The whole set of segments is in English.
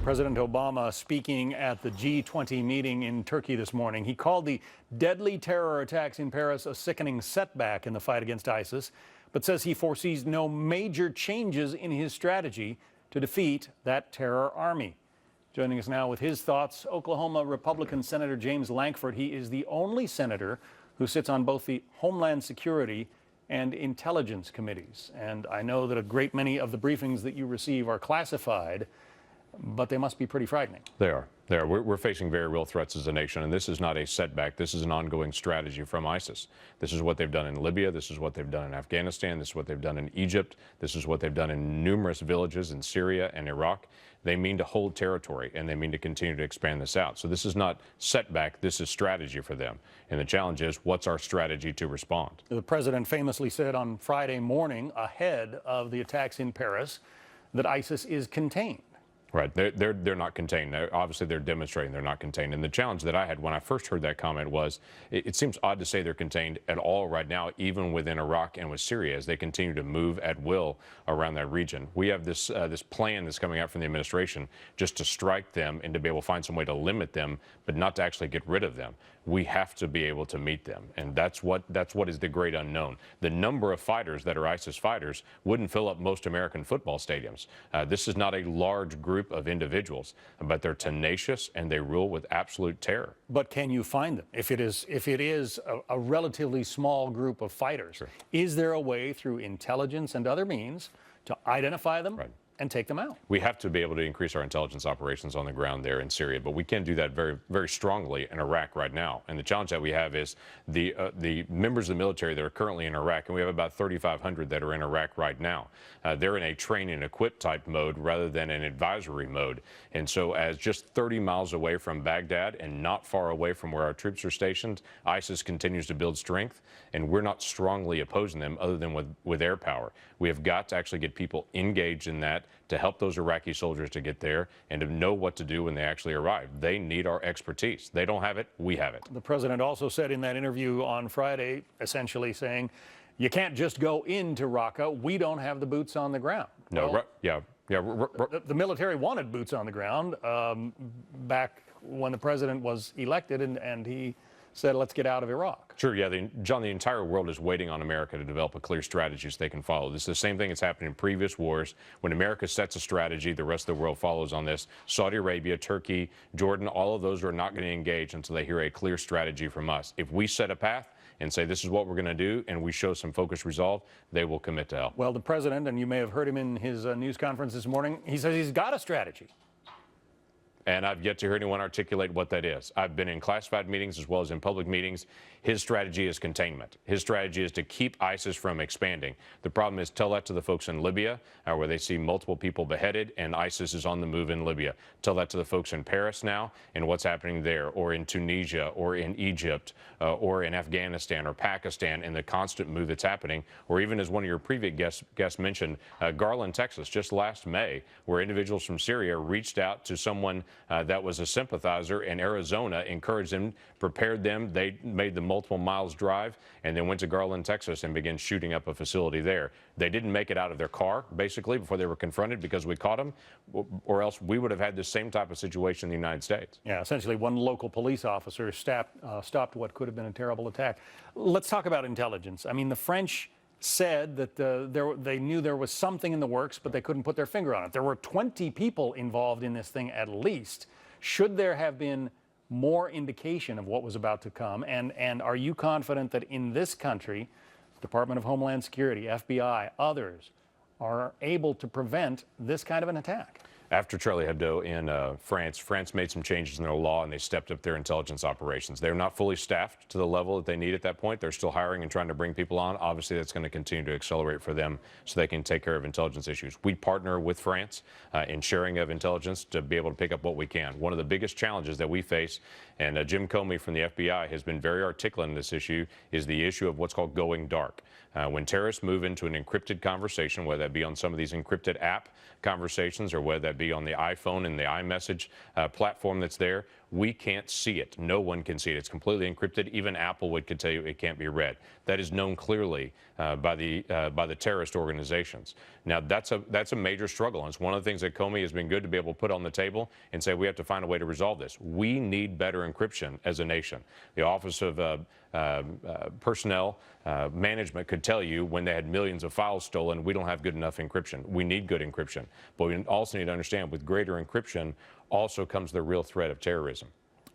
President Obama speaking at the G20 meeting in Turkey this morning. He called the deadly terror attacks in Paris a sickening setback in the fight against ISIS, but says he foresees no major changes in his strategy to defeat that terror army. Joining us now with his thoughts, Oklahoma Republican Senator James Lankford. He is the only senator who sits on both the Homeland Security and Intelligence committees. And I know that a great many of the briefings that you receive are classified, but they must be pretty frightening. They are. We're facing very real threats as a nation, and this is not a setback. This is an ongoing strategy from ISIS. This is what they've done in Libya. This is what they've done in Afghanistan. This is what they've done in Egypt. This is what they've done in numerous villages in Syria and Iraq. They mean to hold territory, and they mean to continue to expand this out. So this is not setback. This is strategy for them. And the challenge is, what's our strategy to respond? The president famously said on Friday morning, ahead of the attacks in Paris, that ISIS is contained. Right. They're not contained. Obviously, they're demonstrating they're not contained. And the challenge that I had when I first heard that comment was, it seems odd to say they're contained at all right now, even within Iraq and with Syria, as they continue to move at will around that region. We have this plan that's coming out from the administration just to strike them and to be able to find some way to limit them, but not to actually get rid of them. We have to be able to meet them. And that's what is the great unknown. The number of fighters that are ISIS fighters wouldn't fill up most American football stadiums. This is not a large group of individuals, but they're tenacious and they rule with absolute terror. But can you find them? If it is a relatively small group of fighters, Sure. Is there a way through intelligence and other means to identify them? Right. And take them out? We have to be able to increase our intelligence operations on the ground there in Syria, but we can't do that very, very strongly in Iraq right now. And the challenge that we have is the members of the military that are currently in Iraq, and we have about 3,500 that are in Iraq right now. They're in a train and equip type mode rather than an advisory mode. And so as just 30 miles away from Baghdad and not far away from where our troops are stationed, ISIS continues to build strength, and we're not strongly opposing them other than with air power. We have got to actually get people engaged in that to help those Iraqi soldiers to get there and to know what to do when they actually arrive. They need our expertise. They don't have it, we have it. The president also said in that interview on Friday, essentially saying, you can't just go into Raqqa. We don't have the boots on the ground. No, well, yeah. The military wanted boots on the ground back when the president was elected, and he said, let's get out of Iraq. Sure, yeah, John, the entire world is waiting on America to develop a clear strategy so they can follow. This is the same thing that's happened in previous wars. When America sets a strategy, the rest of the world follows on this. Saudi Arabia, Turkey, Jordan, all of those are not going to engage until they hear a clear strategy from us. If we set a path and say this is what we're going to do, and we show some focused resolve, they will commit to help. Well, the president, and you may have heard him in his news conference this morning, he says he's got a strategy. And I've yet to hear anyone articulate what that is. I've been in classified meetings as well as in public meetings. His strategy is containment. His strategy is to keep ISIS from expanding. The problem is, tell that to the folks in Libya, where they see multiple people beheaded and ISIS is on the move in Libya. Tell that to the folks in Paris now and what's happening there, or in Tunisia, or in Egypt, or in Afghanistan, or Pakistan, and the constant move that's happening. Or even, as one of your previous guests mentioned, Garland, Texas, just last May, where individuals from Syria reached out to someone that was a sympathizer in Arizona, encouraged them, prepared them. They made the multiple miles drive and then went to Garland, Texas and began shooting up a facility there. They didn't make it out of their car, basically, before they were confronted because we caught them, or else we would have had the same type of situation in the United States. Yeah, essentially one local police officer stopped what could have been a terrible attack. Let's talk about intelligence. I mean, the French said that they knew there was something in the works, but they couldn't put their finger on it. There were 20 people involved in this thing at least. Should there have been more indication of what was about to come? And are you confident that in this country, Department of Homeland Security, FBI, others, are able to prevent this kind of an attack? After Charlie Hebdo in France made some changes in their law and they stepped up their intelligence operations. They're not fully staffed to the level that they need at that point. They're still hiring and trying to bring people on. Obviously, that's going to continue to accelerate for them so they can take care of intelligence issues. We partner with France in sharing of intelligence to be able to pick up what we can. One of the biggest challenges that we face, and Jim Comey from the FBI has been very articulate in this issue, is the issue of what's called going dark. When terrorists move into an encrypted conversation, whether that be on some of these encrypted app conversations or whether that be on the iPhone and the iMessage platform that's there, We can't see it. No one can see it. It's completely encrypted. Even Applewood could tell you it can't be read. That is known clearly by the terrorist organizations. Now, that's a major struggle. And it's one of the things that Comey has been good to be able to put on the table and say we have to find a way to resolve this. We need better encryption as a nation. The Office of Personnel Management could tell you when they had millions of files stolen, we don't have good enough encryption. We need good encryption. But we also need to understand with greater encryption also comes the real threat of terrorism.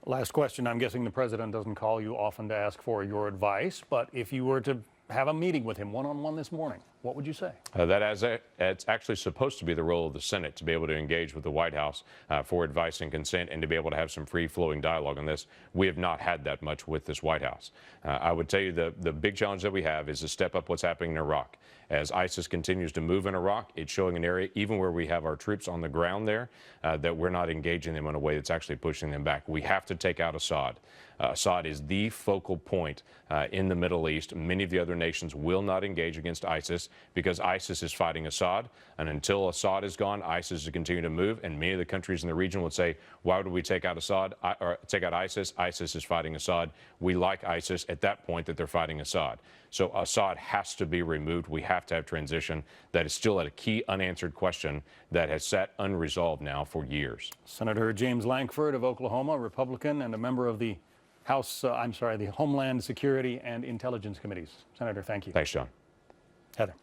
Last question. I'm guessing the president doesn't call you often to ask for your advice, but if you were to have a meeting with him one-on-one this morning, what would you say? It's actually supposed to be the role of the Senate to be able to engage with the White House for advice and consent and to be able to have some free-flowing dialogue on this. We have not had that much with this White House. I would tell you the big challenge that we have is to step up what's happening in Iraq. As ISIS continues to move in Iraq, it's showing an area, even where we have our troops on the ground there, that we're not engaging them in a way that's actually pushing them back. We have to take out Assad. Assad is the focal point in the Middle East. Many of the other nations will not engage against ISIS because ISIS is fighting Assad. And until Assad is gone, ISIS will continue to move. And many of the countries in the region would say, why would we take out Assad or take out ISIS? ISIS is fighting Assad. We like ISIS at that point that they're fighting Assad. So Assad has to be removed. We have to have transition. That is still a key unanswered question that has sat unresolved now for years. Senator James Lankford of Oklahoma, Republican and a member of the the Homeland Security and Intelligence Committees. Senator, thank you. Thanks, John. Heather.